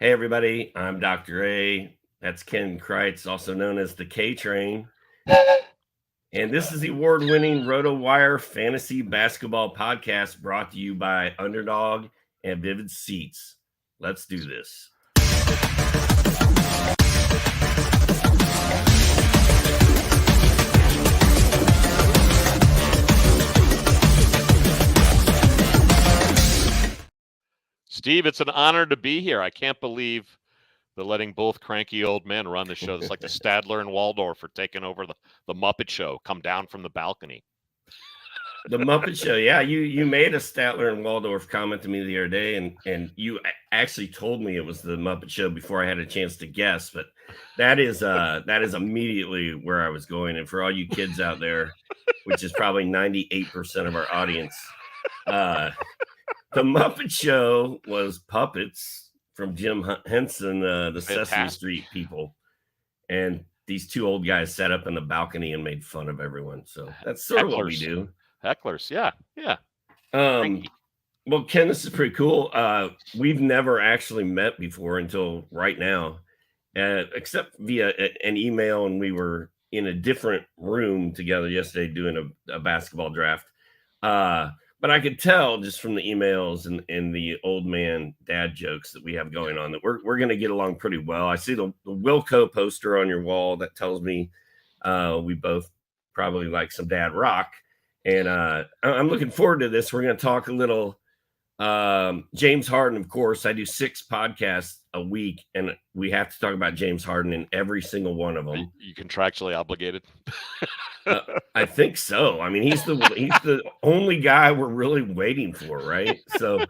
Hey, everybody. I'm Dr. A. That's Ken Kreitz, also known as the K Train. And this is the award-winning RotoWire Fantasy Basketball Podcast brought to you by Underdog and Vivid Seats. Let's do this. Steve, it's an honor to be here. I can't believe they're letting both cranky old men run the show. It's like the Stadler and Waldorf for taking over the Muppet Show. Come down from the balcony. The Muppet Show. Yeah, you made a Statler and Waldorf comment to me the other day, and you actually told me it was the Muppet Show before I had a chance to guess. But that is immediately where I was going. And for all you kids out there, which is probably 98% of our audience, the Muppet Show was puppets from Jim Henson, the Sesame Street people. And these two old guys sat up in the balcony and made fun of everyone. So that's sort of what we do. Hecklers, yeah. Well, Ken, this is pretty cool. We've never actually met before until right now, except via an email, and we were in a different room together yesterday doing a basketball draft. But I could tell just from the emails and the old man dad jokes that we have going on that we're going to get along pretty well. I see the Wilco poster on your wall that tells me we both probably like some dad rock. And I'm looking forward to this. We're going to talk a little James Harden, of course. I do 6 podcasts a week, and we have to talk about James Harden in every single one of them. You contractually obligated? I think so. I mean, he's the only guy we're really waiting for, right? So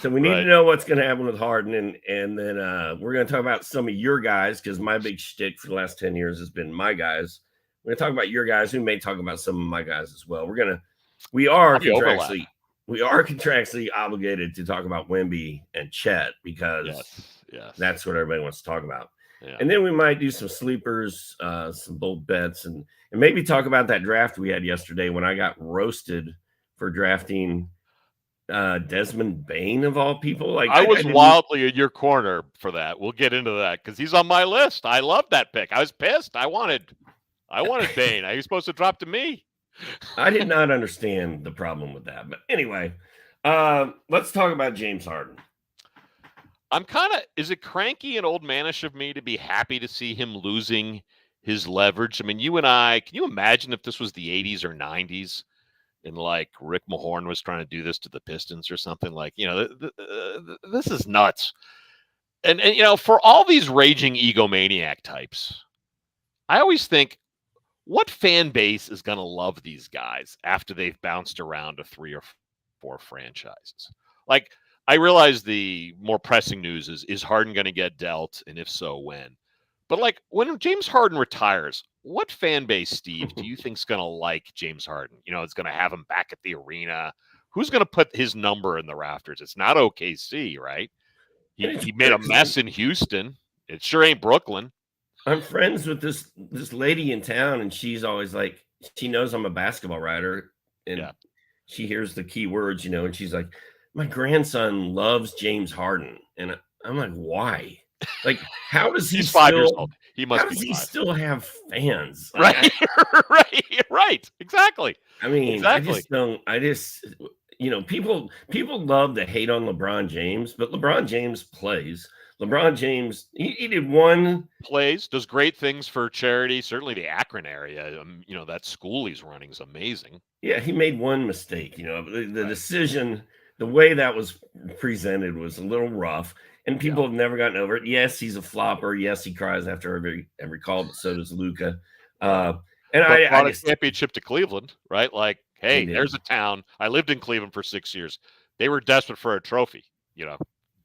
we need to know what's going to happen with Harden, and then we're going to talk about some of your guys, because my big shtick for the last 10 years has been my guys. We're going to talk about your guys. We may talk about some of my guys as well. We are contractually obligated to talk about Wemby and Chet, because that's what everybody wants to talk about. Yeah. And then we might do some sleepers, some bold bets, and maybe talk about that draft we had yesterday when I got roasted for drafting Desmond Bane of all people. Like I was wildly in your corner for that. We'll get into that because he's on my list. I love that pick. I was pissed. I wanted Bane. He was supposed to drop to me. I did not understand the problem with that. But anyway, let's talk about James Harden. Is it cranky and old manish of me to be happy to see him losing his leverage? I mean, you and I, can you imagine if this was the 80s or 90s and like Rick Mahorn was trying to do this to the Pistons or something? Like, this is nuts. And for all these raging egomaniac types, I always think, what fan base is going to love these guys after they've bounced around to 3 or 4 franchises? Like, I realize the more pressing news is Harden going to get dealt, and if so, when? But like, when James Harden retires, what fan base, Steve, do you think is going to like James Harden? It's going to have him back at the arena. Who's going to put his number in the rafters? It's not OKC, right? He made a mess in Houston. It sure ain't Brooklyn. I'm friends with this lady in town, and she's always like, she knows I'm a basketball writer, and she hears the key words, and she's like, my grandson loves James Harden. And I'm like, why? Like, how does he He's 5 years old. He must be 5. He still have fans? Right. Right. Exactly. I mean, exactly. People love to hate on LeBron James, but LeBron James plays. LeBron James, he did one. Plays, does great things for charity. Certainly the Akron area, that school he's running is amazing. Yeah, he made one mistake. The decision, the way that was presented was a little rough, and people have never gotten over it. Yes, he's a flopper. Yes, he cries after every call, but so does Luka. And I brought a championship to Cleveland, right? Like, hey, there's a town. I lived in Cleveland for 6 years. They were desperate for a trophy.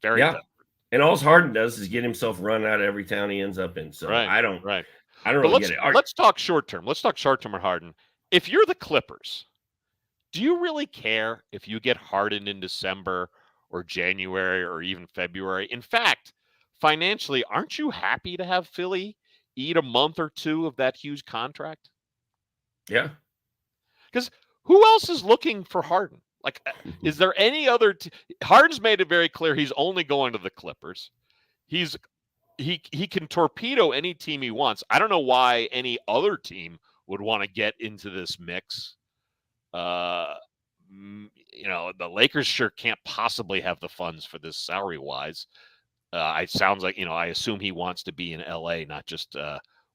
Very desperate. And all Harden does is get himself run out of every town he ends up in. So I don't really get it. Let's talk short term. Let's talk short term on Harden. If you're the Clippers, do you really care if you get Harden in December or January or even February? In fact, financially, aren't you happy to have Philly eat a month or 2 of that huge contract? Yeah. Because who else is looking for Harden? Like, is there any other Harden's made it very clear he's only going to the Clippers. he can torpedo any team he wants. I don't know why any other team would want to get into this mix. The Lakers sure can't possibly have the funds for this salary-wise. It sounds like, I assume he wants to be in LA, not just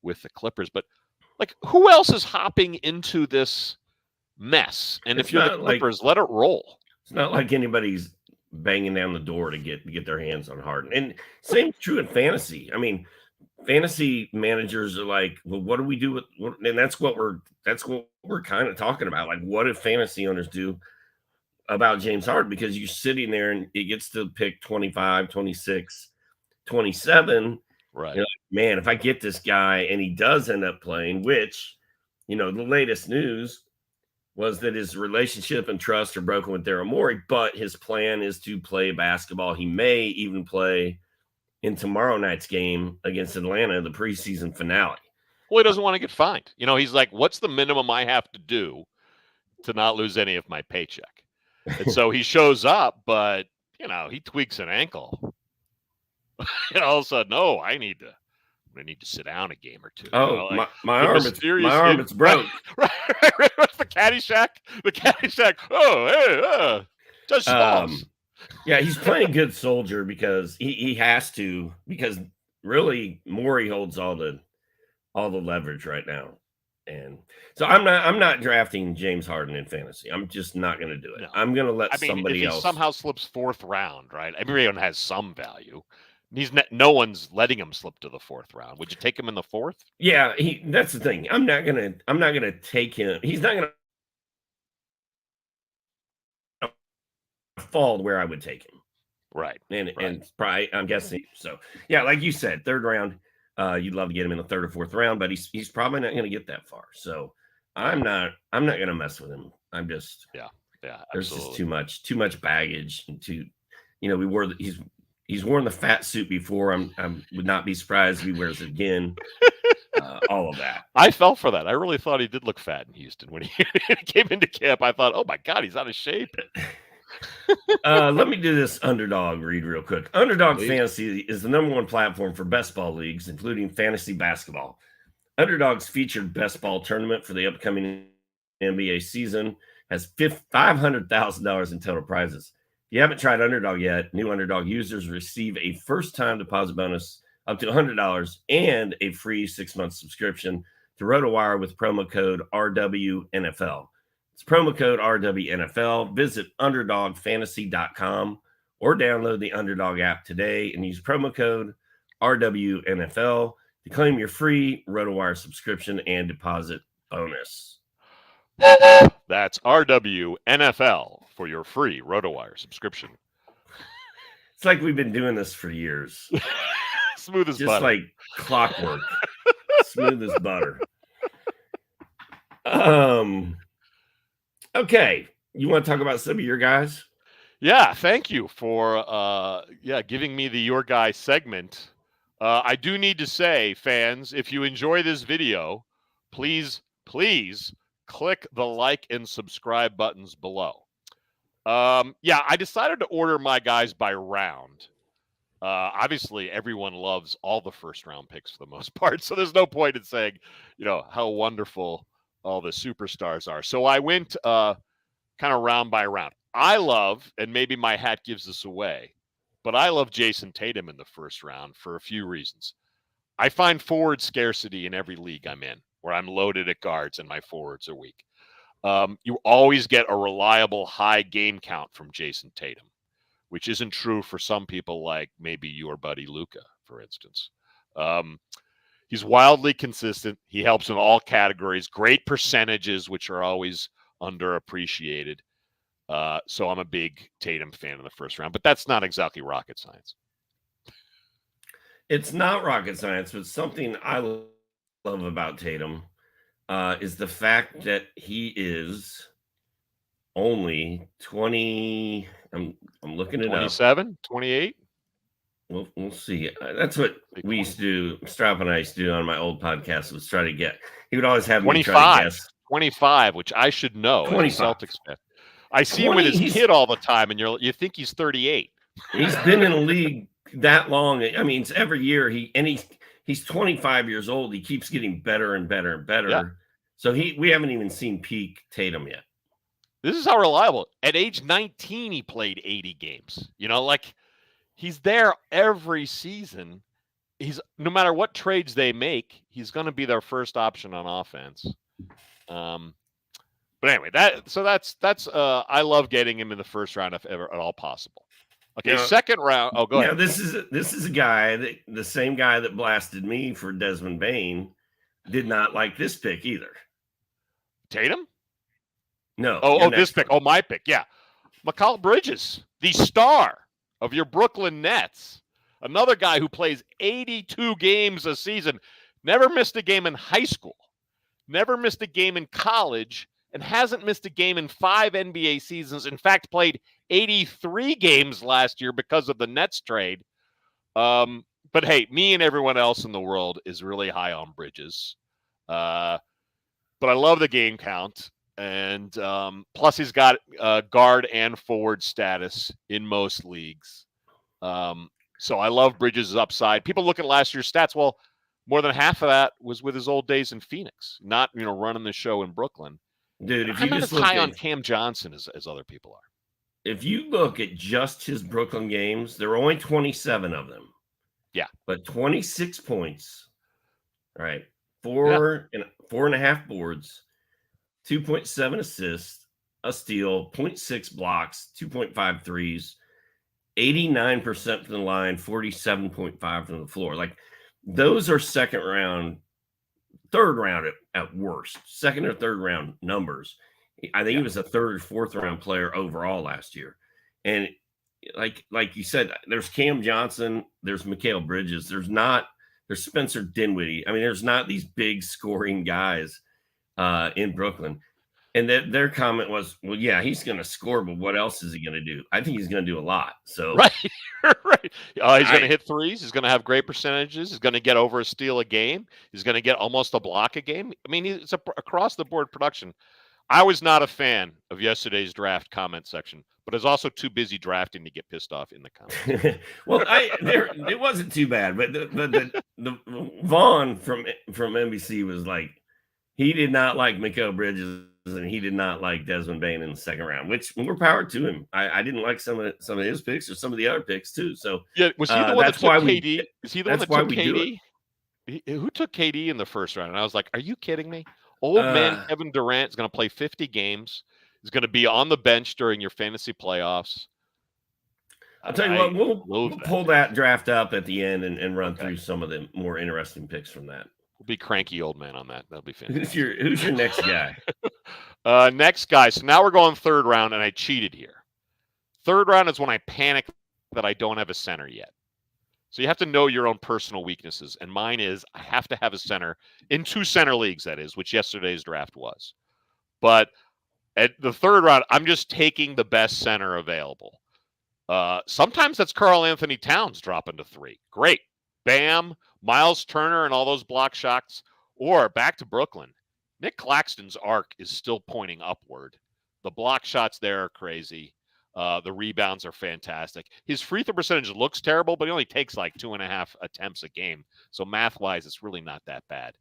with the Clippers. But, who else is hopping into this mess? And if you're the Clippers, let it roll. It's not like anybody's banging down the door to get their hands on Harden. And same true in fantasy. I mean, fantasy managers are like, well, what do we do with? And that's what we're kind of talking about. Like, what do fantasy owners do about James Harden? Because you're sitting there and it gets to pick 25, 26, 27. Right. You're like, man, if I get this guy and he does end up playing, which, the latest news was that his relationship and trust are broken with Daryl Morey, but his plan is to play basketball. He may even play in tomorrow night's game against Atlanta, the preseason finale. Well, he doesn't want to get fined. He's like, what's the minimum I have to do to not lose any of my paycheck? And so he shows up, but, he tweaks an ankle. And all of a sudden, I need to sit down a game or two. Oh, my arm it's broke. Right. The Caddyshack. Oh, hey, Judge Smalls. Yeah, he's playing good soldier because he has to, because really Morey holds all the leverage right now. And so I'm not drafting James Harden in fantasy. I'm just not going to do it. No. I'm going to let somebody else. If he somehow slips fourth round, right? Everyone has some value. No one's letting him slip to the fourth round. Would you take him in the fourth? Yeah, that's the thing. I'm not gonna take him. He's not gonna fall where I would take him. Right. And probably, I'm guessing. So yeah, like you said, third round. You'd love to get him in the third or fourth round, but he's probably not going to get that far. So I'm not going to mess with him. I'm just There's just too much baggage and he's worn the fat suit before. I would not be surprised if he wears it again. All of that. I fell for that. I really thought he did look fat in Houston when he came into camp. I thought, oh my God, he's out of shape. Let me do this underdog read real quick. Underdog Fantasy is the #1 platform for best ball leagues, including fantasy basketball. Underdog's featured best ball tournament for the upcoming NBA season has $500,000 in total prizes. If you haven't tried Underdog yet, new Underdog users receive a first-time deposit bonus up to $100 and a free 6-month subscription to RotoWire with promo code RWNFL. It's promo code RWNFL. Visit UnderdogFantasy.com or download the Underdog app today and use promo code RWNFL to claim your free RotoWire subscription and deposit bonus. That's RWNFL for your free RotoWire subscription. It's like we've been doing this for years. Smooth as just butter. Like clockwork. Smooth as butter. Okay. You want to talk about some of your guys? Yeah, thank you for giving me the Your Guy segment. I do need to say, fans, if you enjoy this video, please click the like and subscribe buttons below. I decided to order my guys by round. Obviously, everyone loves all the first-round picks for the most part, so there's no point in saying, how wonderful all the superstars are. So I went kind of round by round. I love, and maybe my hat gives this away, but I love Jayson Tatum in the first round for a few reasons. I find forward scarcity in every league I'm in, where I'm loaded at guards and my forwards are weak. You always get a reliable high game count from Jayson Tatum, which isn't true for some people like maybe your buddy Luka, for instance. He's wildly consistent. He helps in all categories, great percentages, which are always underappreciated. So I'm a big Tatum fan in the first round, but that's not exactly rocket science. It's not rocket science, but something I love about Tatum is the fact that he is only 20. I'm looking it 27, 28. We'll see. That's what we used to do. Strap and I used to do on my old podcast was try to get. He would always have 25, me try to guess. 25, which I should know. 25. Celtics fan. I see him with his kid all the time, and you think he's 38. He's been in the league that long. I mean, it's every year he's 25 years old. He keeps getting better and better and better. Yeah. So we haven't even seen peak Tatum yet. This is how reliable. At age 19, he played 80 games. Like he's there every season. He's no matter what trades they make, he's going to be their first option on offense. But anyway, that's I love getting him in the first round if ever at all possible. Okay, second round. Oh, go ahead. This is a guy the same guy that blasted me for Desmond Bane did not like this pick either. Tatum? No. Oh, this pick. Oh, my pick. Yeah. Mikal Bridges, the star of your Brooklyn Nets. Another guy who plays 82 games a season, never missed a game in high school, never missed a game in college, and hasn't missed a game in 5 NBA seasons. In fact, played 83 games last year because of the Nets trade. But hey, me and everyone else in the world is really high on Bridges. But I love the game count. And plus he's got guard and forward status in most leagues. So I love Bridges' upside. People look at last year's stats. Well, more than half of that was with his old days in Phoenix, not running the show in Brooklyn. Dude, if I'm you not just as high on Cam Johnson as other people are. If you look at just his Brooklyn games, there are only 27 of them. Yeah. But 26 points. All right. 4.5 boards, 2.7 assists, a steal, 0.6 blocks, 2.5 threes, 89% from the line, 47.5 from the floor. Like those are second round, third round at worst, second or third round numbers. I think he was a third or fourth round player overall last year. And like you said, there's Cam Johnson, there's Mikal Bridges, there's Spencer Dinwiddie. I mean, there's not these big scoring guys in Brooklyn. And their comment was, well, yeah, he's going to score, but what else is he going to do? I think he's going to do a lot. So right. He's going to hit threes. He's going to have great percentages. He's going to get over a steal a game. He's going to get almost a block a game. I mean, it's across the board production. I was not a fan of yesterday's draft comment section, but I was also too busy drafting to get pissed off in the comments. Well, it wasn't too bad, but the Vaughn from NBC was like, he did not like Mikal Bridges and he did not like Desmond Bane in the second round, which more power to him. I didn't like some of his picks or some of the other picks too. So yeah, was he the one that took KD? Is he the one that took KD? Who took KD in the first round? And I was like, are you kidding me? Old man Kevin Durant is going to play 50 games. He's going to be on the bench during your fantasy playoffs. I'll tell you what, we'll pull that draft up at the end and run through some of the more interesting picks from that. We'll be cranky old man on that. That'll be fantastic. Who's your next guy? Next guy. So now we're going third round, and I cheated here. Third round is when I panic that I don't have a center yet. So you have to know your own personal weaknesses. And mine is I have to have a center in 2 center leagues, that is, which yesterday's draft was. But at the third round, I'm just taking the best center available. Sometimes that's Karl Anthony Towns dropping to 3. Great. Bam. Miles Turner and all those block shots. Or back to Brooklyn. Nick Claxton's arc is still pointing upward. The block shots there are crazy. The rebounds are fantastic. His free throw percentage looks terrible, but he only takes like 2.5 attempts a game. So math-wise, it's really not that bad.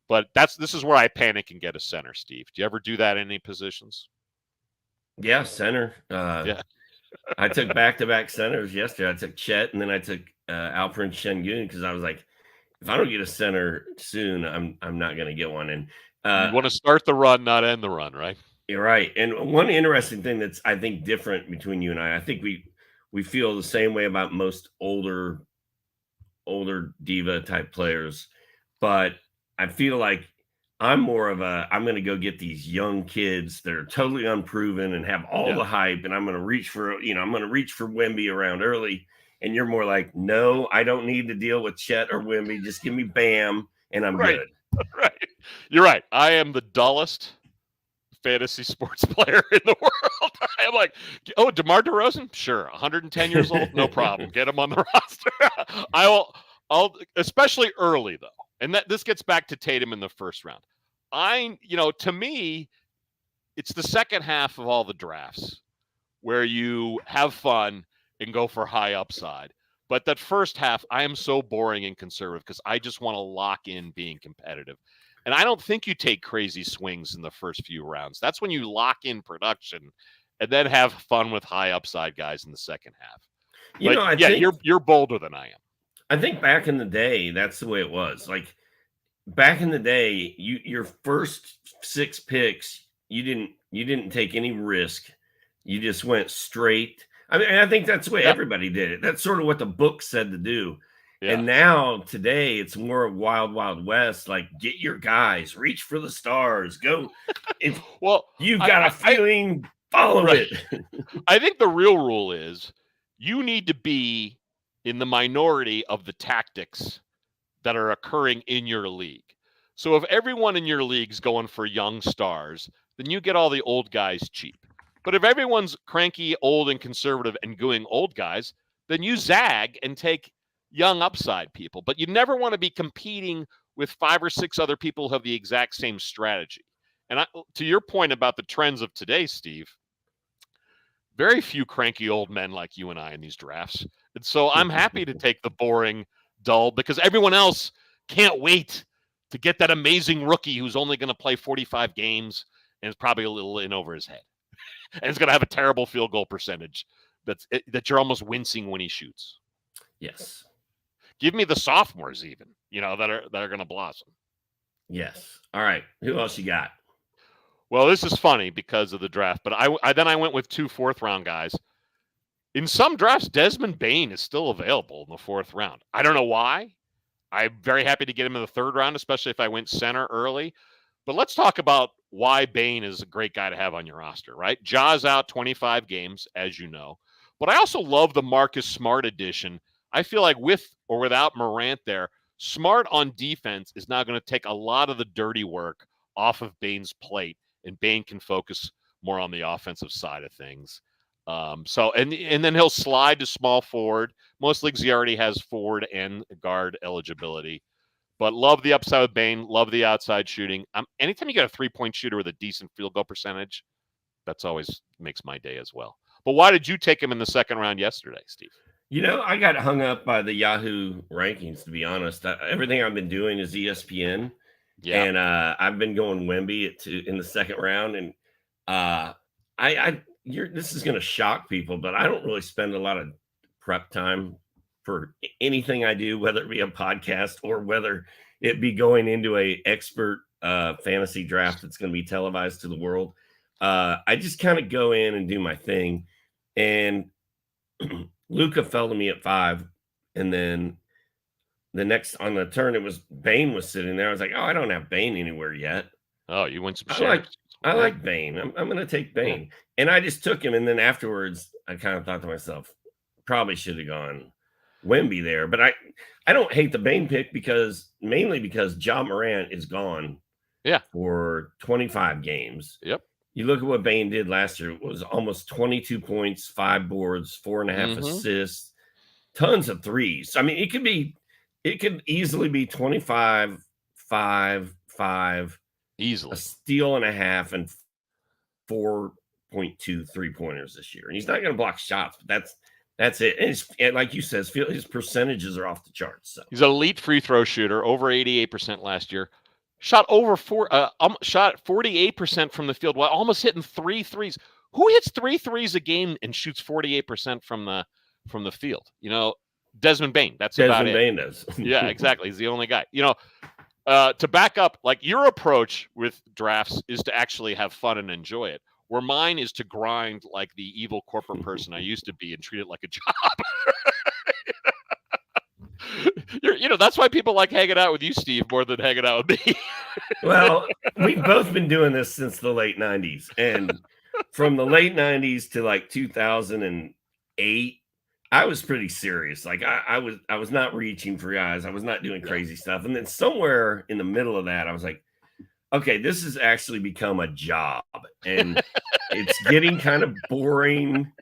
But this is where I panic and get a center, Steve. Do you ever do that in any positions? Yeah, center. Yeah. I took back-to-back centers yesterday. I took Chet, and then I took Alperen Şengün because I was like, if I don't get a center soon, I'm not going to get one. And you want to start the run, not end the run, right? You're right. And one interesting thing that's, I think, different between you and I think we feel the same way about most older diva type players, but I feel like I'm more of I'm going to go get these young kids that are totally unproven and have all the hype, and I'm going to reach for Wemby around early. And you're more like, no, I don't need to deal with Chet or Wemby. Just give me Bam, and I'm good. Right. You're right. I am the dullest fantasy sports player in the world. I'm like, oh, DeMar DeRozan? Sure. 110 years old? No problem. Get him on the roster. I'll especially early, though. And this gets back to Tatum in the first round. To me, it's the second half of all the drafts where you have fun and go for high upside. But that first half, I am so boring and conservative because I just want to lock in being competitive. And I don't think you take crazy swings in the first few rounds. That's when you lock in production and then have fun with high upside guys in the second half. But I think you're bolder than I am. I think back in the day, that's the way it was. Like back in the day, your first 6 picks, you didn't take any risk. You just went straight. I mean, I think that's the way everybody did it. That's sort of what the book said to do. Yeah. And now today it's more wild, wild west. Like get your guys, reach for the stars, go. If you've got a feeling, follow it. I think the real rule is you need to be in the minority of the tactics that are occurring in your league. So if everyone in your league's going for young stars, then you get all the old guys cheap. But if everyone's cranky, old, and conservative and going old guys, then you zag and take young upside people. But you never want to be competing with 5 or 6 other people who have the exact same strategy. And to your point about the trends of today, Steve, very few cranky old men like you and I in these drafts. And so I'm happy to take the boring, dull, because everyone else can't wait to get that amazing rookie who's only going to play 45 games and is probably a little in over his head. And is going to have a terrible field goal percentage that you're almost wincing when he shoots. Yes. Give me the sophomores even, that are going to blossom. Yes. All right. Who else you got? Well, this is funny because of the draft, but I went with 2 4th-round guys. In some drafts, Desmond Bane is still available in the 4th round. I don't know why. I'm very happy to get him in the 3rd round, especially if I went center early. But let's talk about why Bane is a great guy to have on your roster, right? Ja's out 25 games, as you know. But I also love the Marcus Smart addition. I feel like with or without Morant there, Smart on defense is now going to take a lot of the dirty work off of Bane's plate, and Bane can focus more on the offensive side of things. And then he'll slide to small forward. Most leagues he already has forward and guard eligibility. But love the upside with Bane. Love the outside shooting. Anytime you get a 3-point shooter with a decent field goal percentage, that's always makes my day as well. But why did you take him in the 2nd round yesterday, Steve? I got hung up by the Yahoo rankings, to be honest. Everything I've been doing is ESPN. Yeah. And I've been going Wemby in the 2nd round. And this is going to shock people, but I don't really spend a lot of prep time for anything I do, whether it be a podcast or whether it be going into a expert fantasy draft that's going to be televised to the world. I just kind of go in and do my thing. And Luka fell to me at 5. And then the next on the turn, it was Bane was sitting there. I was like, oh, I don't have Bane anywhere yet. Oh, you went some shares. I like Bane. I'm going to take Bane. Yeah. And I just took him. And then afterwards, I kind of thought to myself, probably should have gone Wemby there. But I don't hate the Bane pick mainly because Ja Morant is gone for 25 games. Yep. You look at what Bane did last year. It was almost 22 points, 5 boards, 4.5 assists, tons of threes. I mean, it could easily be 25, 5, 5. Easily. A steal and a half and 4.2 3-pointers this year. And he's not going to block shots, but that's it. And like you said, his percentages are off the charts. So. He's an elite free throw shooter, over 88% last year. Shot 48% from the field while almost hitting 3 threes. Who hits 3 threes a game and shoots 48% from the field? Desmond Bane. That's Desmond about Bane it. does. Yeah, exactly. He's the only guy. To back up, like your approach with drafts is to actually have fun and enjoy it. Where mine is to grind like the evil corporate person I used to be and treat it like a job. That's why people like hanging out with you, Steve, more than hanging out with me. Well, we've both been doing this since the late 90s. And from the late 90s to like 2008, I was pretty serious. Like I was not reaching for guys. I was not doing crazy stuff. And then somewhere in the middle of that, I was like, okay, this has actually become a job and it's getting kind of boring.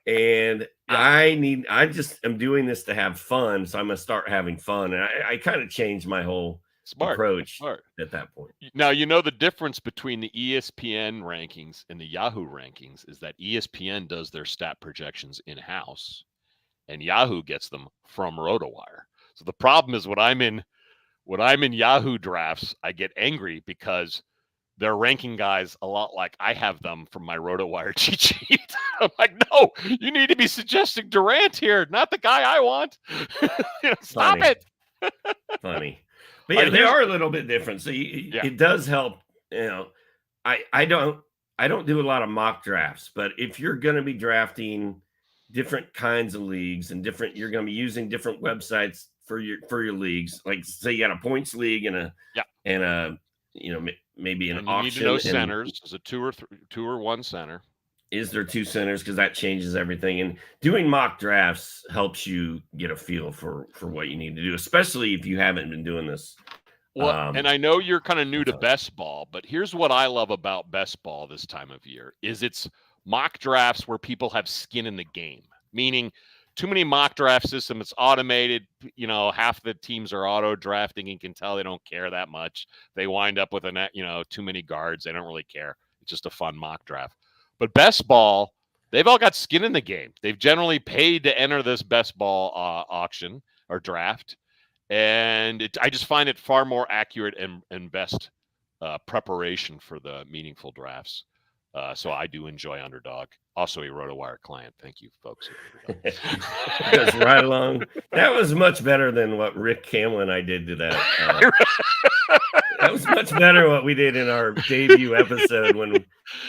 And I just am doing this to have fun. So I'm going to start having fun. And I kind of changed my whole approach at that point. Now, the difference between the ESPN rankings and the Yahoo rankings is that ESPN does their stat projections in-house and Yahoo gets them from RotoWire. So the problem is when I'm in Yahoo drafts, I get angry because they're ranking guys a lot like I have them from my RotoWire cheat sheet. I'm like, no, you need to be suggesting Durant here, not the guy I want. Stop it. Funny. But yeah, they are a little bit different. So it does help. I don't do a lot of mock drafts, but if you're going to be drafting different kinds of leagues and you're going to be using different websites for your leagues, like say you got a points league and a maybe an auction. You need to know centers. Is it two or one center? Is there two centers? Because that changes everything. And doing mock drafts helps you get a feel for what you need to do, especially if you haven't been doing this. Well, and I know you're kind of new to best ball, but here's what I love about best ball this time of year is it's mock drafts where people have skin in the game, meaning too many mock draft system. It's automated. Half the teams are auto drafting and can tell they don't care that much. They wind up with too many guards. They don't really care. It's just a fun mock draft. But best ball, they've all got skin in the game. They've generally paid to enter this best ball auction or draft. And I just find it far more accurate and best preparation for the meaningful drafts. So I do enjoy Underdog. Also a RotoWire client. Thank you, folks. That's right along. That was much better than what Rick Campbell and I did to that. That was much better what we did in our debut episode when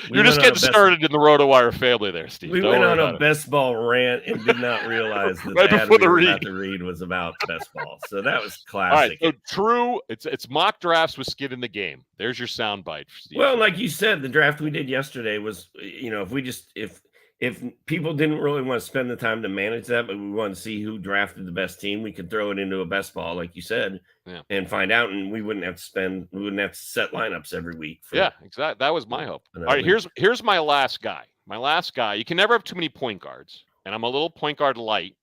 you're just getting started in the RotoWire family there, Steve. We went on a best ball rant and did not realize that right before the read was about best ball. So that was classic. All right, so true. It's mock drafts with skin in the game. There's your soundbite, Steve. Well, like you said, the draft we did yesterday was, if people didn't really want to spend the time to manage that, but we wanted to see who drafted the best team, we could throw it into a best ball, like you said, and find out, and we wouldn't have to set lineups every week. Exactly. That was my hope. All right, here's my last guy. My last guy. You can never have too many point guards, and I'm a little point guard light.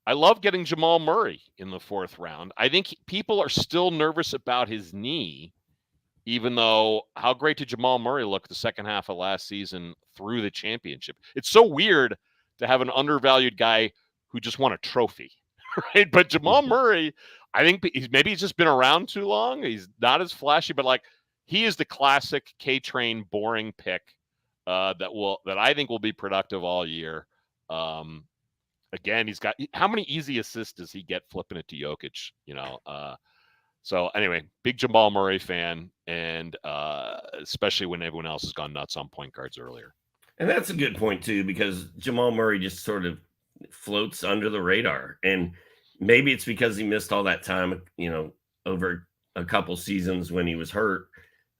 I love getting Jamal Murray in the 4th round. I think people are still nervous about his knee, even though how great did Jamal Murray look the second half of last season through the championship? It's so weird to have an undervalued guy who just won a trophy, right? But Jamal Murray, I think he's just been around too long. He's not as flashy, but he is the classic K-Train boring pick that I think will be productive all year. Again, he's got how many easy assists does he get flipping it to Jokic? So anyway, big Jamal Murray fan, and especially when everyone else has gone nuts on point guards earlier. And that's a good point too, because Jamal Murray just sort of floats under the radar, and maybe it's because he missed all that time, over a couple seasons when he was hurt.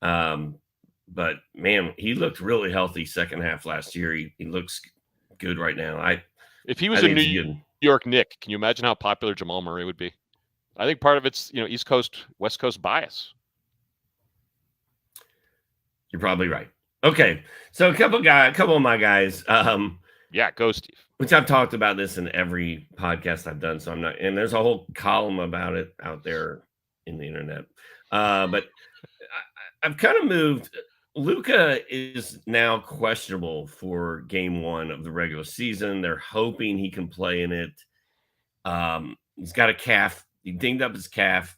But man, he looked really healthy second half last year. He looks good right now. If he was a New York Knick, can you imagine how popular Jamal Murray would be? I think part of it's, East Coast, West Coast bias. You're probably right. Okay. So a couple of my guys. Go Steve. Which I've talked about this in every podcast I've done. So I'm not, and there's a whole column about it out there in the internet. But I've kind of moved. Luka is now questionable for game 1 of the regular season. They're hoping he can play in it. He's got a calf. He dinged up his calf.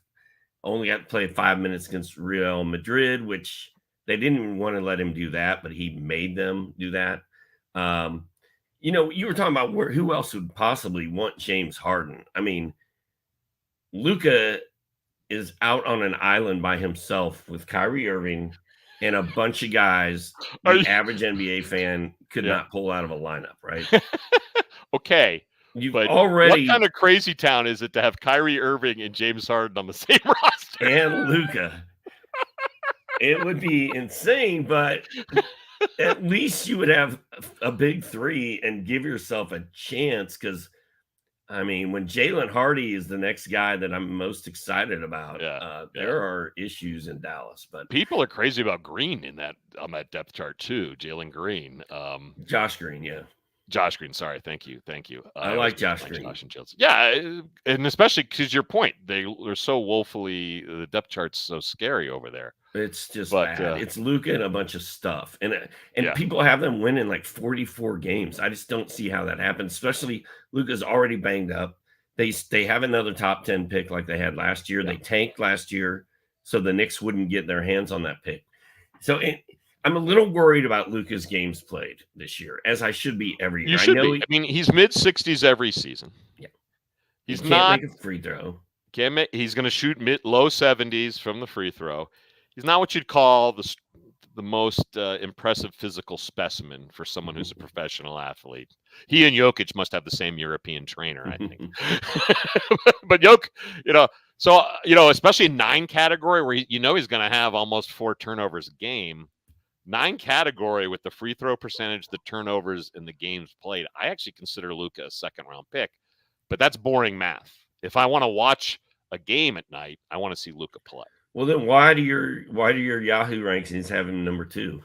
Only got to play 5 minutes against Real Madrid, which they didn't even want to let him do that, but he made them do that. You were talking about who else would possibly want James Harden. I mean, Luka is out on an island by himself with Kyrie Irving and a bunch of guys the average NBA fan could not pull out of a lineup, right? Okay. But what kind of crazy town is it to have Kyrie Irving and James Harden on the same roster? And Luka. It would be insane, but at least you would have a big 3 and give yourself a chance, because when Jalen Hardy is the next guy that I'm most excited about, there are issues in Dallas. But people are crazy about Green on that depth chart too. Jalen Green, Josh Green, yeah. Josh Green. Sorry. Thank you. I like Josh Green. Josh and Chelsea. Yeah. And especially because your point, they're so woefully, the depth chart's so scary over there. It's just bad. It's Luka and a bunch of stuff. And people have them winning like 44 games. I just don't see how that happens, especially Luka's already banged up. They have another top 10 pick like they had last year. Yeah. They tanked last year, so the Knicks wouldn't get their hands on that pick. So I'm a little worried about Luka's games played this year, as I should be every year. You should be. I mean, he's mid-60s every season. Yeah. He's not make a free throw. He's going to shoot low 70s from the free throw. He's not what you'd call the most impressive physical specimen for someone who's a professional athlete. He and Jokic must have the same European trainer, I think. But especially in 9 category where he's going to have almost 4 turnovers a game. 9 category with the free throw percentage, the turnovers, and the games played. I actually consider Luka a second-round pick, but that's boring math. If I want to watch a game at night, I want to see Luka play. Well, then why do your Yahoo rankings have him number 2?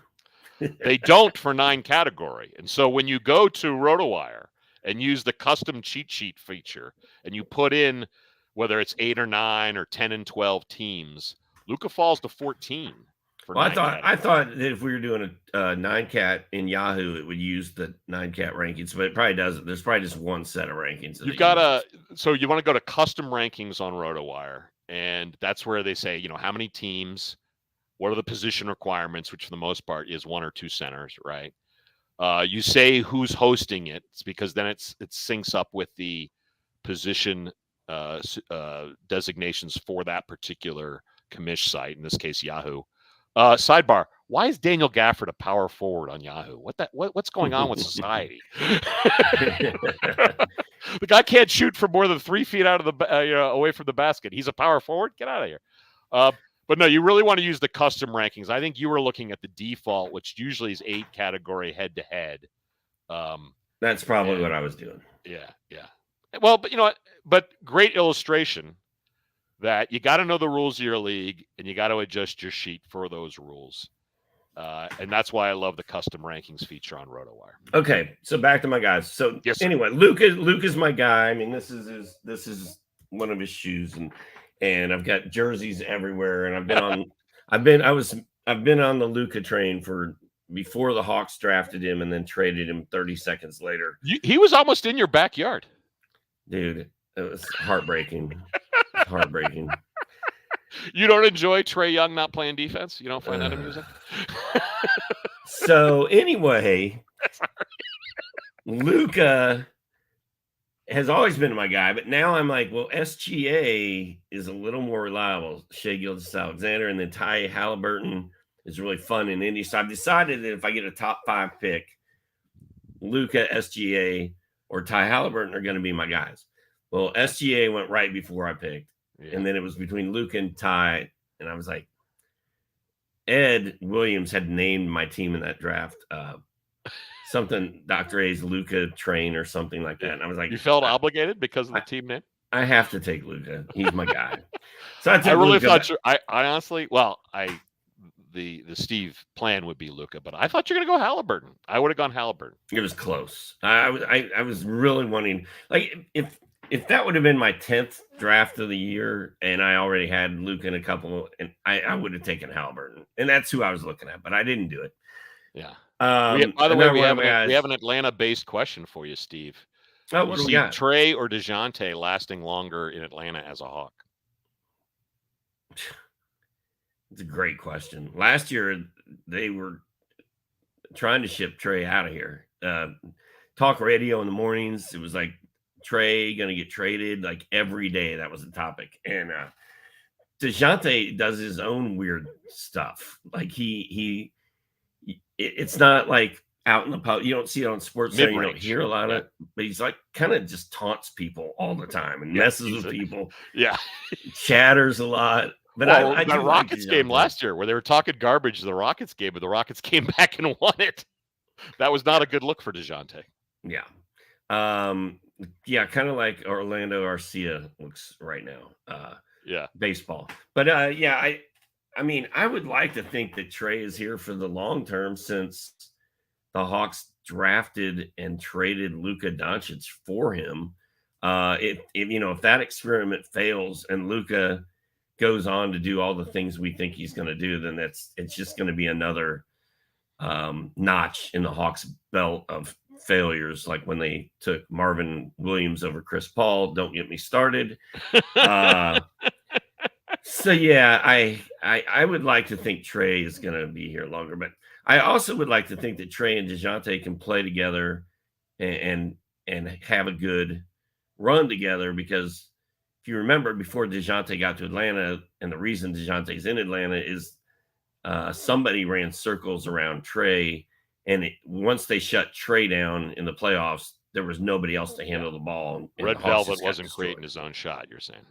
They don't for 9 category. And so when you go to RotoWire and use the custom cheat sheet feature and you put in whether it's 8 or 9 or 10 and 12 teams, Luka falls to 14. Well, I thought that if we were doing a 9-cat in Yahoo, it would use the 9-cat rankings, but it probably doesn't. There's probably just one set of rankings. So you want to go to custom rankings on RotoWire, and that's where they say, how many teams, what are the position requirements, which for the most part is 1 or 2 centers, right? You say who's hosting it, it's because then it syncs up with the position designations for that particular commish site, in this case Yahoo. Sidebar: why is Daniel Gafford a power forward on Yahoo? What's going on with society? The guy can't shoot for more than 3 feet out of the away from the basket. He's a power forward. Get out of here. But no, you really want to use the custom rankings. I think you were looking at the default, which usually is 8 category head to head. That's probably what I was doing. Yeah. Well, but great illustration. That you got to know the rules of your league and you got to adjust your sheet for those rules. And that's why I love the custom rankings feature on RotoWire. Okay. So back to my guys. So anyway, Luka's my guy. I mean, this is one of his shoes and I've got jerseys everywhere. And I've been on the Luka train before the Hawks drafted him and then traded him 30 seconds later. He was almost in your backyard. Dude, it was heartbreaking. Heartbreaking. You don't enjoy Trae Young not playing defense? You don't find that amusing? So anyway, Luka has always been my guy, but now I'm like, well, SGA is a little more reliable. Shai Gilgeous-Alexander, and then Ty Haliburton is really fun in Indy. So I've decided that if I get a top 5 pick, Luka, SGA, or Ty Haliburton are going to be my guys. Well, SGA went right before I picked. Yeah. And then it was between Luka and Ty. And I was like, Ed Williams had named my team in that draft something Dr. A's Luka train or something like that. And I was like, you felt obligated because of the team name? I have to take Luka. He's my guy. So I really thought I honestly, the Steve plan would be Luka, but I thought you're going to go Haliburton. I would have gone Haliburton. It was close. I was really wanting, like, if that would have been my 10th draft of the year and I already had Luka in a couple, and I would have taken Haliburton, and that's who I was looking at, but I didn't do it. Yeah. By the way, we have an Atlanta-based question for you, Steve. Oh, what do we got? Trae or Dejounte lasting longer in Atlanta as a Hawk? It's a great question. Last year, they were trying to ship Trae out of here. Talk radio in the mornings, it was like, Trae going to get traded like every day. That was the topic. And Dejounte does his own weird stuff. Like it's not like out in the public. You don't see it on sports. You don't hear a lot of it, but he's like kind of just taunts people all the time and messes with people. Yeah. Chatters a lot. But the Rockets game last year where they were talking garbage, the Rockets game, but the Rockets came back and won it. That was not a good look for Dejounte. Yeah. Yeah, kind of like Orlando Arcia looks right now. Baseball. But I mean, I would like to think that Trae is here for the long term since the Hawks drafted and traded Luka Doncic for him. If that experiment fails and Luka goes on to do all the things we think he's going to do, then it's just going to be another notch in the Hawks' belt of failures, like when they took Marvin Williams over Chris Paul. Don't get me started. So yeah, I would like to think Trae is going to be here longer, but I also would like to think that Trae and Dejounte can play together and have a good run together, because if you remember, before Dejounte got to Atlanta, and the reason Dejounte's in Atlanta is somebody ran circles around Trae, and once they shut Trae down in the playoffs, there was nobody else to handle the ball. Red Velvet wasn't creating his own shot, you're saying?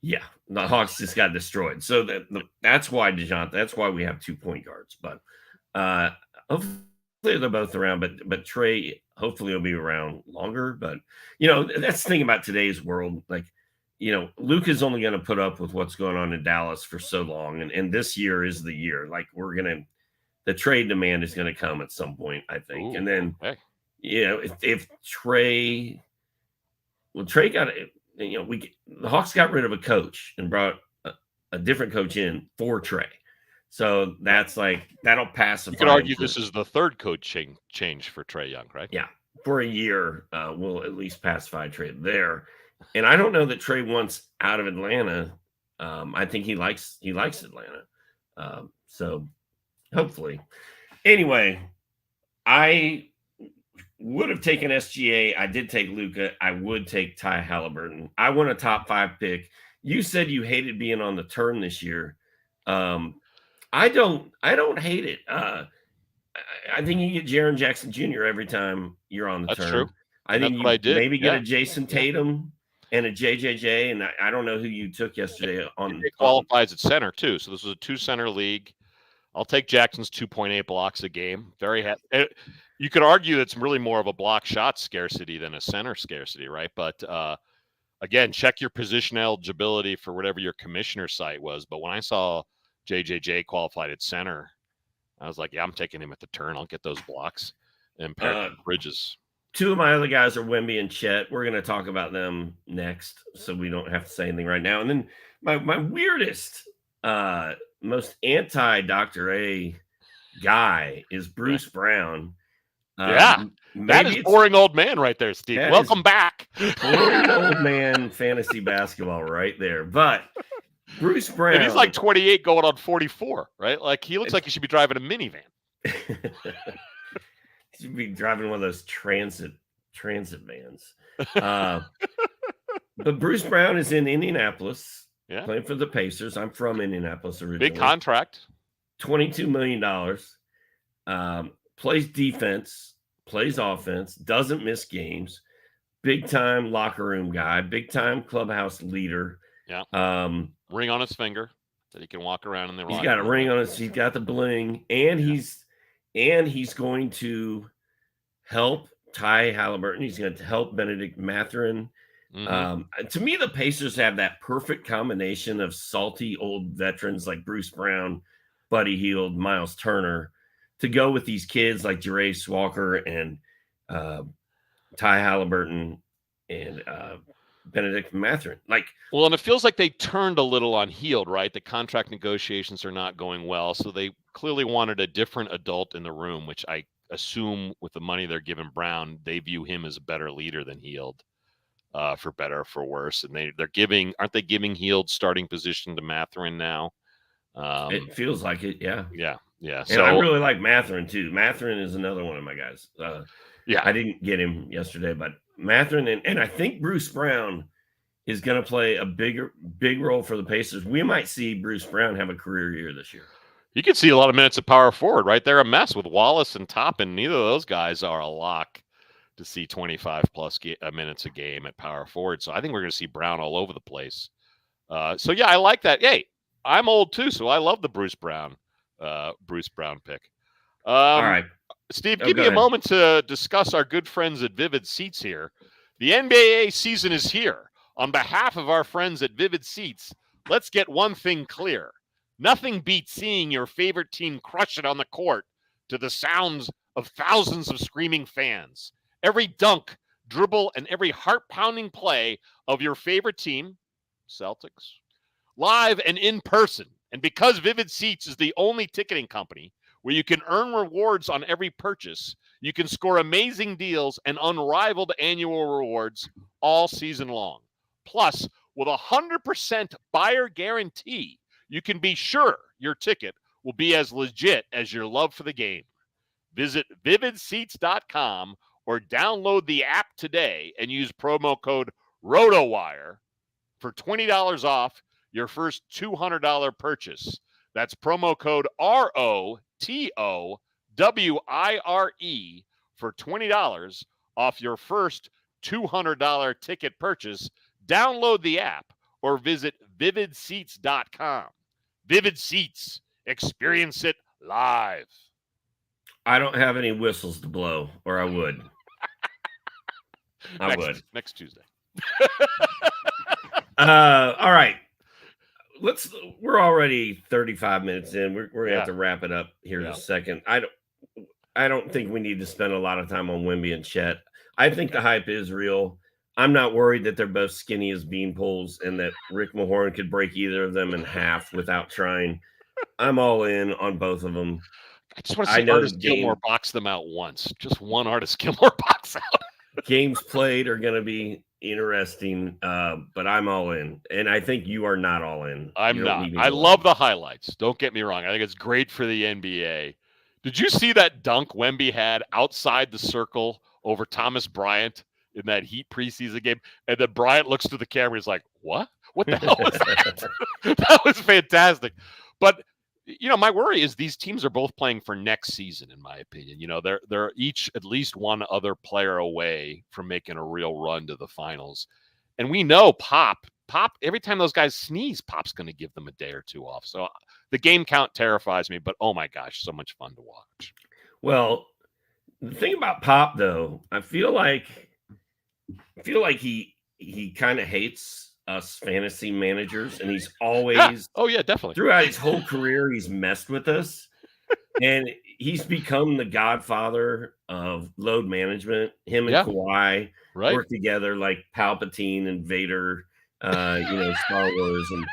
Yeah, the Hawks just got destroyed. So that's why Dejounte. That's why we have 2 point guards. But hopefully they're both around. But Trae hopefully will be around longer. But that's the thing about today's world. Like, Luka's only going to put up with what's going on in Dallas for so long, and this year is the year. Like, the trade demand is going to come at some point, I think. And then, if Trae got it. The Hawks got rid of a coach and brought a different coach in for Trae. So that'll pass. You could argue this is the third coach change for Trae Young, right? Yeah. For a year, we'll at least pacify Trae there. And I don't know that Trae wants out of Atlanta. I think he likes Atlanta. So hopefully. Anyway, I would have taken SGA. I did take Luka. I would take Ty Haliburton. I want a top 5 pick. You said you hated being on the turn this year. I don't hate it. I think you get Jaren Jackson Jr. every time you're on the That's turn. True. I think you maybe get a Jayson Tatum and a JJJ, and I don't know who you took yesterday on. It qualifies at center too. So this was a 2-center league. I'll take Jackson's 2.8 blocks a game. You could argue it's really more of a block shot scarcity than a center scarcity, right? But again, check your position eligibility for whatever your commissioner site was. But when I saw JJJ qualified at center, I was like, yeah, I'm taking him at the turn. I'll get those blocks and Bridges. 2 of my other guys are Wemby and Chet. We're going to talk about them next, so we don't have to say anything right now. And then my weirdest, most anti-Dr. A guy is Bruce Brown. That is boring old man right there, Steve. Welcome back. Boring old man fantasy basketball right there. But Bruce Brown. And he's like 28 going on 44, right? Like, he looks like he should be driving a minivan. He should be driving one of those transit vans. But Bruce Brown is in Indianapolis, playing for the Pacers. I'm from Indianapolis originally. Big contract. $22 million. Plays defense, plays offense, doesn't miss games. Big time locker room guy, big time clubhouse leader. Yeah. Ring on his finger that he can walk around in the. He's got a ring on his. He's got the bling, and he's going to help Ty Haliburton. He's going to help Benedict Mathurin. Mm-hmm. To me, the Pacers have that perfect combination of salty old veterans like Bruce Brown, Buddy Hield, Miles Turner, to go with these kids like Jarace Walker and Ty Haliburton and Benedict Mathurin. And it feels like they turned a little on Hield, right? The contract negotiations are not going well, so they clearly wanted a different adult in the room, which I assume with the money they're giving Brown, they view him as a better leader than Hield, for better or for worse. And aren't they giving Hield starting position to Mathurin now? It feels like it, yeah. Yeah. And I really like Mathurin too. Mathurin is another one of my guys. I didn't get him yesterday, but Mathurin and I think Bruce Brown is going to play a big role for the Pacers. We might see Bruce Brown have a career year this year. You could see a lot of minutes at power forward, right? They're a mess with Wallace and Toppin. Neither of those guys are a lock to see 25 plus minutes a game at power forward. So I think we're going to see Brown all over the place. I like that. Hey, I'm old too, so I love the Bruce Brown pick. All right. Steve, give me a moment to discuss our good friends at Vivid Seats here. The NBA season is here. On behalf of our friends at Vivid Seats, let's get one thing clear. Nothing beats seeing your favorite team crush it on the court to the sounds of thousands of screaming fans. Every dunk, dribble, and every heart-pounding play of your favorite team, Celtics, live and in person. And because Vivid Seats is the only ticketing company where you can earn rewards on every purchase, you can score amazing deals and unrivaled annual rewards all season long. Plus, with a 100% buyer guarantee, you can be sure your ticket will be as legit as your love for the game. Visit vividseats.com or download the app today and use promo code RotoWire for $20 off your first $200 purchase. That's promo code ROTOWIRE for $20 off your first $200 ticket purchase. Download the app or visit vividseats.com. Vivid Seats. Experience it live. I don't have any whistles to blow, or I would. I would. Next Tuesday. All right. We're already 35 minutes in. We're gonna have to wrap it up here in a second. I don't think we need to spend a lot of time on Wemby and Chet. I think the hype is real. I'm not worried that they're both skinny as beanpoles and that Rick Mahorn could break either of them in half without trying. I'm all in on both of them. I just want to see Artist Gilmore box them out once. Just one Artist Gilmore box out. Games played are going to be interesting, but I'm all in. And I think you are not all in. I'm not. I love the highlights. Don't get me wrong. I think it's great for the NBA. Did you see that dunk Wemby had outside the circle over Thomas Bryant in that Heat preseason game? And then Bryant looks to the camera. He's like, what? What the hell was that? That was fantastic. But my worry is these teams are both playing for next season, in my opinion. They're each at least one other player away from making a real run to the finals. And we know Pop, every time those guys sneeze, Pop's going to give them a day or two off. So the game count terrifies me, but oh my gosh, so much fun to watch. Well, the thing about Pop, though, I feel like he kind of hates us fantasy managers, and he's always definitely throughout his whole career he's messed with us, and he's become the godfather of load management. Him and Kawhi work together like Palpatine and Vader, Star Wars, and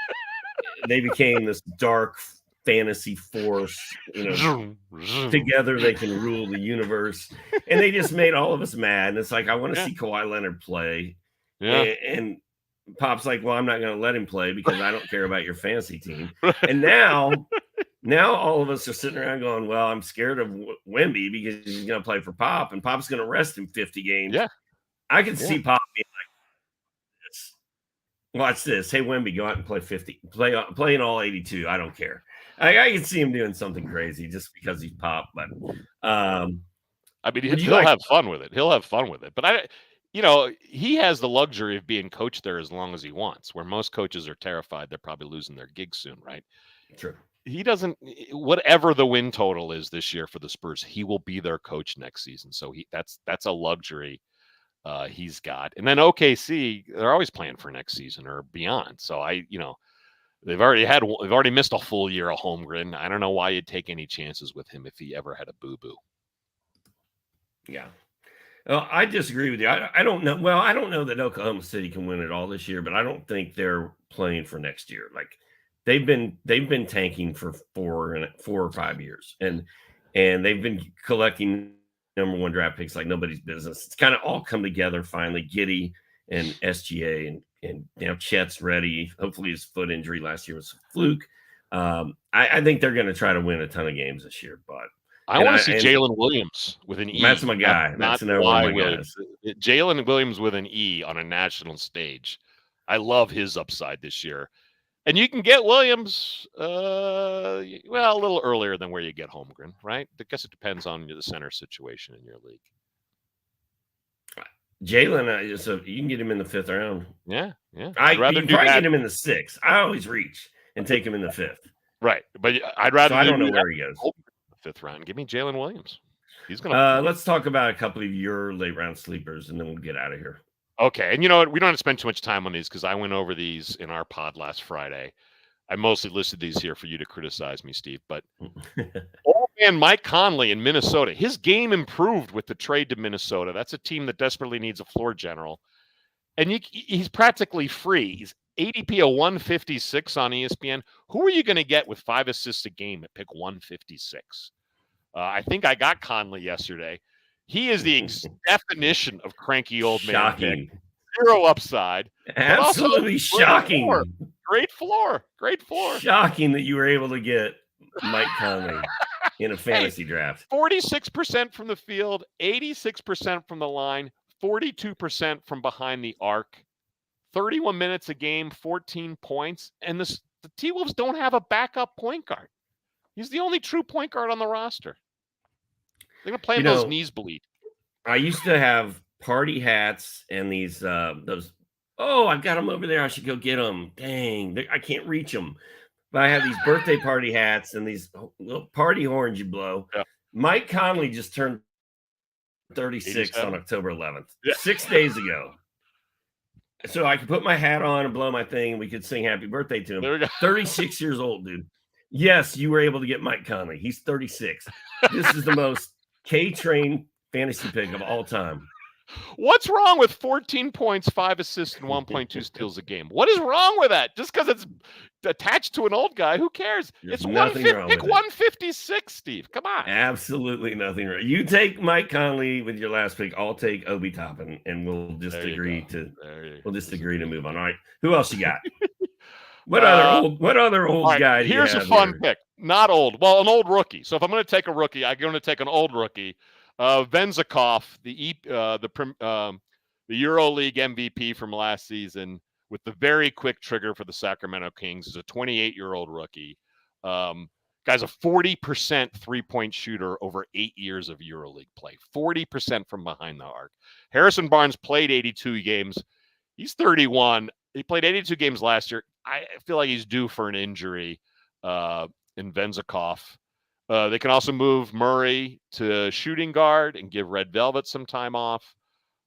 they became this dark fantasy force. Together they can rule the universe, and they just made all of us mad. And it's like, I want to see Kawhi Leonard play, and Pop's like, well, I'm not going to let him play because I don't care about your fantasy team. And now all of us are sitting around going, well, I'm scared of Wemby because he's going to play for Pop, and Pop's going to rest him 50 games. Yeah. I can see Pop being like this. Watch this. Hey, Wemby, go out and play 50. Play in all 82. I don't care. I can see him doing something crazy just because he's Pop. But he'll have fun with it. He'll have fun with it. But he has the luxury of being coached there as long as he wants, where most coaches are terrified they're probably losing their gig soon, right? True. He doesn't, whatever the win total is this year for the Spurs, he will be their coach next season. So that's a luxury he's got. And then OKC, they're always playing for next season or beyond. So they've already missed a full year of Holmgren. I don't know why you'd take any chances with him if he ever had a boo-boo. Yeah. Well, I disagree with you. I don't know. Well, I don't know that Oklahoma City can win it all this year, but I don't think they're playing for next year. Like they've been tanking for 4 or 5 years, and they've been collecting number 1 draft picks like nobody's business. It's kind of all come together finally. Giddey and SGA and now Chet's ready. Hopefully his foot injury last year was a fluke. I think they're going to try to win a ton of games this year, but I want to see Jalen Williams with an E. That's my guy. That's another one of my guys. Jalen Williams with an E on a national stage. I love his upside this year. And you can get Williams, a little earlier than where you get Holmgren, right? I guess it depends on the center situation in your league. Jalen, so you can get him in the 5th round. Yeah. I'd rather get him in the 6th. I always reach and take him in the 5th. Right, but I'd rather. So I don't know where he goes. 5th round. Give me Jalen Williams. He's gonna. Let's talk about a couple of your late round sleepers, and then we'll get out of here. Okay, and you know what? We don't have to spend too much time on these because I went over these in our pod last Friday. I mostly listed these here for you to criticize me, Steve. But old And Mike Conley in Minnesota, his game improved with the trade to Minnesota. That's a team that desperately needs a floor general. And he's practically free. He's ADP of 156 on ESPN. Who are you going to get with 5 assists a game at pick 156? I think I got Conley yesterday. He is the definition of cranky old man. Shocking. Pick. 0 upside. Absolutely shocking. Great floor. Shocking that you were able to get Mike Conley in a fantasy draft. 46% from the field, 86% from the line, 42% from behind the arc, 31 minutes a game, 14 points. And the T-Wolves don't have a backup point guard. He's the only true point guard on the roster. They're going to play him those knees bleed. I used to have party hats and these, those, I've got them over there. I should go get them. Dang, I can't reach them. But I have these birthday party hats and these little party horns you blow. Yeah. Mike Conley just turned 36 87. On October 11th, 6 days ago. So I could put my hat on and blow my thing. We could sing happy birthday to him. There we go. 36 years old, dude. Yes, you were able to get Mike Conley. He's 36. This is the most K-train fantasy pick of all time. What's wrong with 14 points, 5 assists, and 1.2 steals a game? What is wrong with that? Just because it's attached to an old guy, who cares? There's it's nothing wrong with 156, Steve. Come on. Absolutely nothing wrong. You take Mike Conley with your last pick. I'll take Obi Toppin, and we'll just agree to move on. All right. Who else you got? What other old right, guy? Here's a fun pick. Not old. Well, an old rookie. So if I'm going to take a rookie, I'm going to take an old rookie. Vezenkof, the EuroLeague MVP from last season, with the very quick trigger for the Sacramento Kings, is a 28-year-old rookie. Guy's a 40% three-point shooter over 8 years of EuroLeague play. 40% from behind the arc. Harrison Barnes played 82 games. He's 31. He played 82 games last year. I feel like he's due for an injury in Vezenkof. They can also move Murray to shooting guard and give Red Velvet some time off.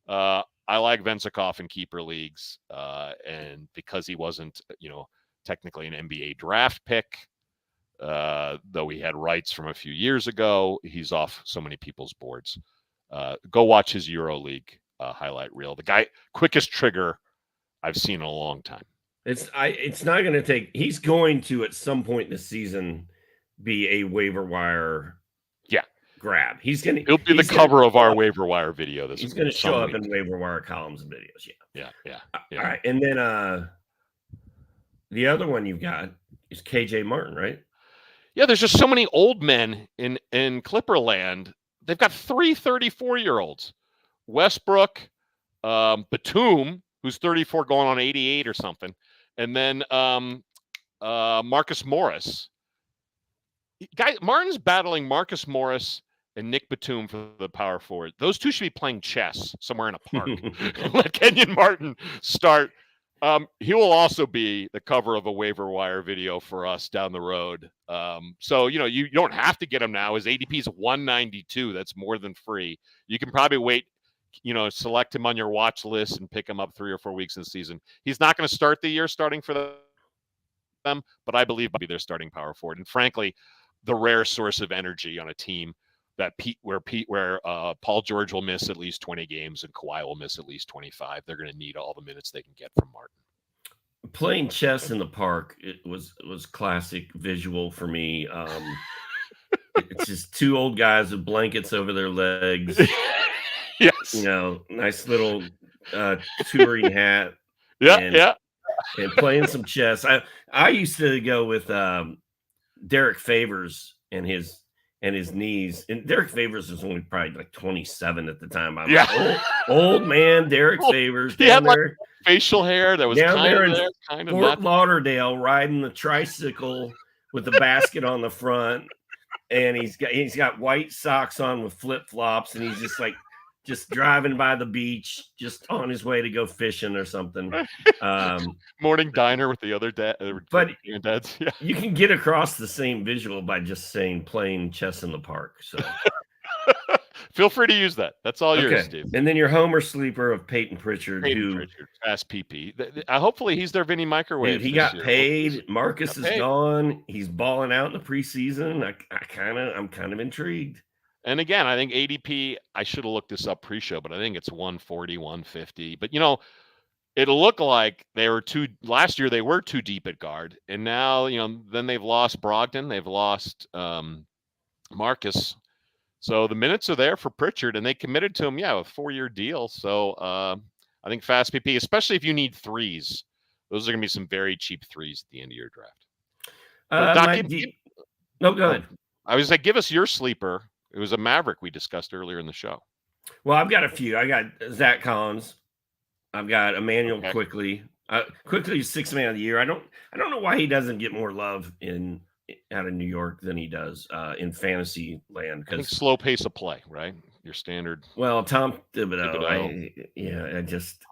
I like Vezenkof in keeper leagues, and because he wasn't, technically an NBA draft pick, though he had rights from a few years ago, he's off so many people's boards. Go watch his EuroLeague highlight reel. The guy, quickest trigger I've seen in a long time. It's not going to take. He's going to at some point this season be a waiver wire grab. He'll be the cover of our waiver wire video. He's going to show up in waiver wire columns and videos. Yeah. All right. And then the other one you've got is KJ Martin, right? Yeah, there's just so many old men in Clipperland. They've got 3 34-year-olds. Westbrook, Batum, who's 34 going on 88 or something. And then Marcus Morris. Martin's battling Marcus Morris and Nick Batum for the power forward. Those two should be playing chess somewhere in a park. Let Kenyon Martin start. He will also be the cover of a waiver wire video for us down the road. So, you don't have to get him now. His ADP is 192. That's more than free. You can probably wait, select him on your watch list and pick him up 3 or 4 weeks in the season. He's not going to start the year starting for them, but I believe he'll be their starting power forward. And frankly, the rare source of energy on a team where Paul George will miss at least 20 games and Kawhi will miss at least 25. They're going to need all the minutes they can get from Martin. Playing chess in the park, it was classic visual for me. It's just 2 old guys with blankets over their legs. Yes. Nice little touring hat. And playing some chess. I used to go with Derek Favors and his knees. And Derek Favors was only probably like 27 at the time. I'm like, old man Derek Favors. He had like facial hair that was down there in kind of Fort Lauderdale, riding the tricycle with the basket on the front. And he's got white socks on with flip-flops, and he's just driving by the beach, just on his way to go fishing or something. Morning diner with the other dads. Yeah. You can get across the same visual by just saying playing chess in the park. So Feel free to use that. That's all yours, Okay. Steve. And then your homer sleeper of Peyton Pritchard, Peyton Pritchard, fast PP. Hopefully he's their Vinny Microwave. Dude, he got paid. Marcus is gone. He's balling out in the preseason. I'm kind of intrigued. And again, I think ADP, I should have looked this up pre-show, but I think it's 140, 150. But it'll look like last year they were too deep at guard. And now, then they've lost Brogdon. They've lost Marcus. So the minutes are there for Pritchard, and they committed to him, a 4-year deal. So I think fast PP, especially if you need threes, those are going to be some very cheap threes at the end of your draft. No, go ahead. I was like, give us your sleeper. It was a Maverick we discussed earlier in the show. Well, I've got a few. I got Zach Collins. I've got Emmanuel Quickley. Quickley's 6th man of the year. I don't know why he doesn't get more love out of New York than he does in fantasy land. Because slow pace of play, right? Your standard. Well, Tom Thibodeau.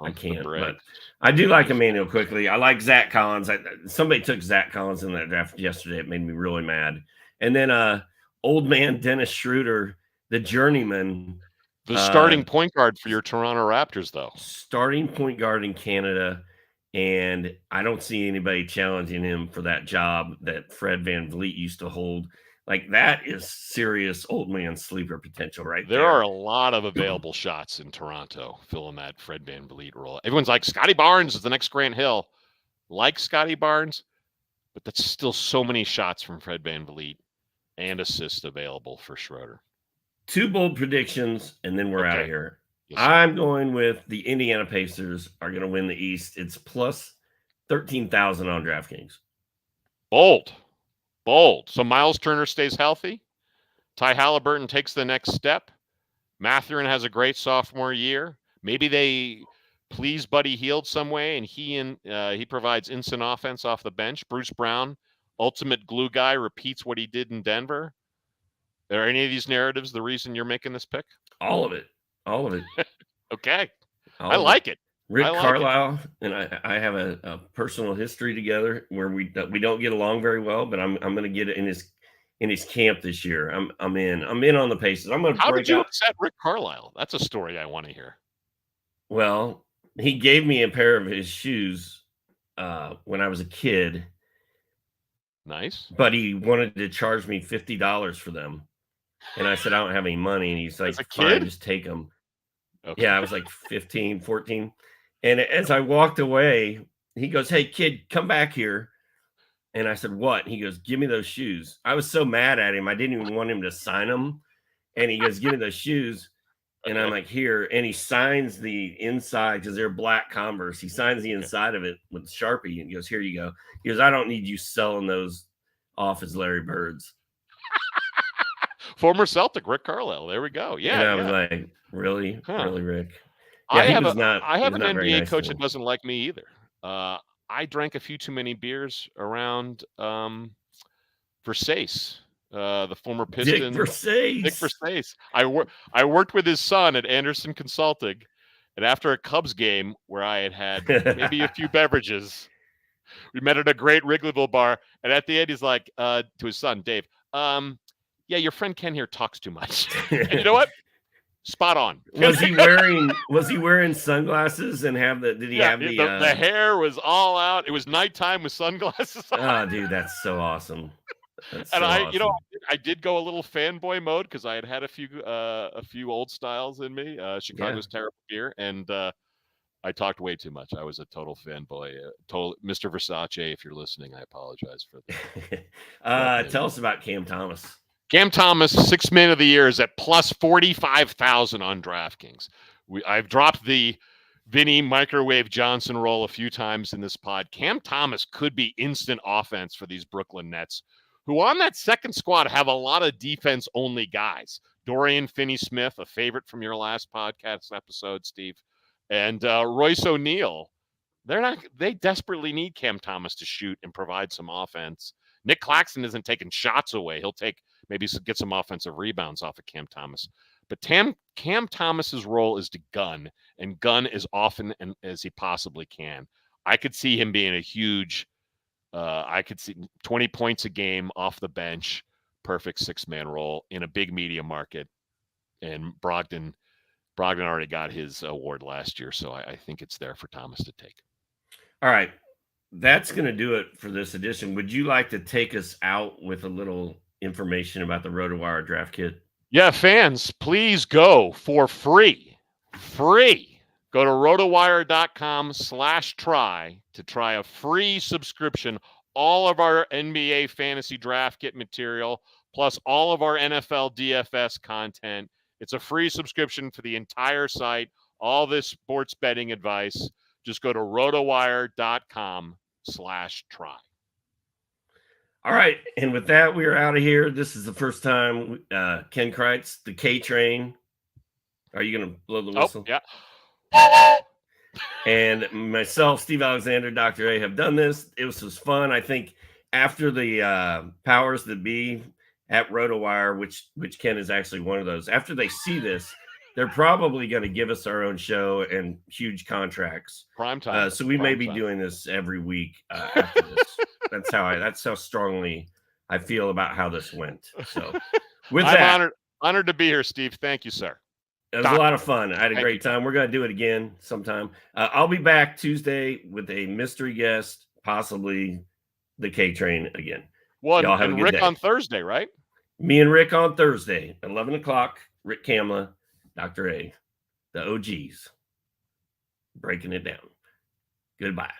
I can't. But I do like Emmanuel Quickley. I like Zach Collins. Somebody took Zach Collins in that draft yesterday. It made me really mad. And then old man Dennis Schroder, the journeyman. The starting point guard for your Toronto Raptors, though. Starting point guard in Canada. And I don't see anybody challenging him for that job that Fred VanVleet used to hold. Like, that is serious old man sleeper potential right there. There are a lot of available shots in Toronto filling that Fred VanVleet role. Everyone's like, Scotty Barnes is the next Grant Hill. Like Scotty Barnes, but that's still so many shots from Fred VanVleet and assists available for Schroder. 2 bold predictions, and then we're out of here. Yes, I'm going with the Indiana Pacers are going to win the East. It's plus 13,000 on DraftKings. Bold. So Miles Turner stays healthy. Ty Haliburton takes the next step. Mathurin has a great sophomore year. Maybe they please Buddy Hield some way, and he provides instant offense off the bench. Bruce Brown, ultimate glue guy, repeats what he did in Denver. Are any of these narratives the reason you're making this pick? All of it. Okay. I like it. Rick Carlisle and I have a personal history together where we don't get along very well, but I'm going to get it in his camp this year. I'm in on the Pacers. I'm going to. How did you upset Rick Carlisle? That's a story I want to hear. Well, he gave me a pair of his shoes when I was a kid. Nice. But he wanted to charge me $50 for them. And I said, I don't have any money. And he's like, fine, just take them. Okay. Yeah, I was like 15, 14. And as I walked away, he goes, hey, kid, come back here. And I said, what? He goes, give me those shoes. I was so mad at him. I didn't even want him to sign them. And he goes, give me those shoes. And I'm like, here. And he signs the inside because they're black Converse. He signs the inside of it with Sharpie and he goes, here you go. He goes, I don't need you selling those off as Larry Birds. Former Celtic, Rick Carlisle. There we go. Yeah. And I was like, really? Really, Rick? Yeah, I have an NBA coach that doesn't like me either. I drank a few too many beers around Versace, the former Piston. Dick Versace. I worked with his son at Anderson Consulting, and after a Cubs game where I had maybe a few beverages, we met at a great Wrigleyville bar, and at the end he's like to his son, Dave, yeah, your friend Ken here talks too much. And you know what? Spot on. Was he wearing sunglasses and did he have the hair was all out. It was nighttime with sunglasses on. Oh, dude, that's so awesome. I did go a little fanboy mode because I had a few old styles in me. Chicago's terrible beer, and I talked way too much. I was a total fanboy. Total Mr. Versace, if you're listening, I apologize for that. Tell us about Cam Thomas. Cam Thomas, 6th man of the year, is at plus 45,000 on DraftKings. I've dropped the Vinny Microwave Johnson roll a few times in this pod. Cam Thomas could be instant offense for these Brooklyn Nets, who on that second squad have a lot of defense-only guys. Dorian Finney-Smith, a favorite from your last podcast episode, Steve, and Royce O'Neal. They desperately need Cam Thomas to shoot and provide some offense. Nick Claxton isn't taking shots away. He'll maybe get some offensive rebounds off of Cam Thomas. But Cam Thomas's role is to gun as often as he possibly can. I could see him being a huge, I could see 20 points a game off the bench, perfect 6-man role in a big media market. And Brogdon already got his award last year, so I think it's there for Thomas to take. All right. That's going to do it for this edition. Would you like to take us out with a little information about the RotoWire draft kit? Yeah, fans, please go for free. Go to rotowire.com/try to try a free subscription. All of our NBA fantasy draft kit material, plus all of our NFL DFS content. It's a free subscription for the entire site. All this sports betting advice. Just go to rotowire.com/try. All right. And with that, we are out of here. This is the first time Ken Kreitz, the K Train. Are you going to blow the whistle? Oh, yeah. And myself, Steve Alexander, Dr. A, have done this. It was fun. I think after the powers that be at RotoWire, which Ken is actually one of those, after they see this, they're probably going to give us our own show and huge contracts. Prime time. So we may be doing this every week after this. That's how strongly I feel about how this went. So with I'm honored to be here, Steve. Thank you, sir. It was a lot of fun. I had a great time. We're going to do it again sometime. I'll be back Tuesday with a mystery guest, possibly the K Train again. Well, y'all have a good Rick day. On Thursday, right? Me and Rick on Thursday, 11 o'clock. Rick Kamla, Dr. A, the OGs, breaking it down. Goodbye.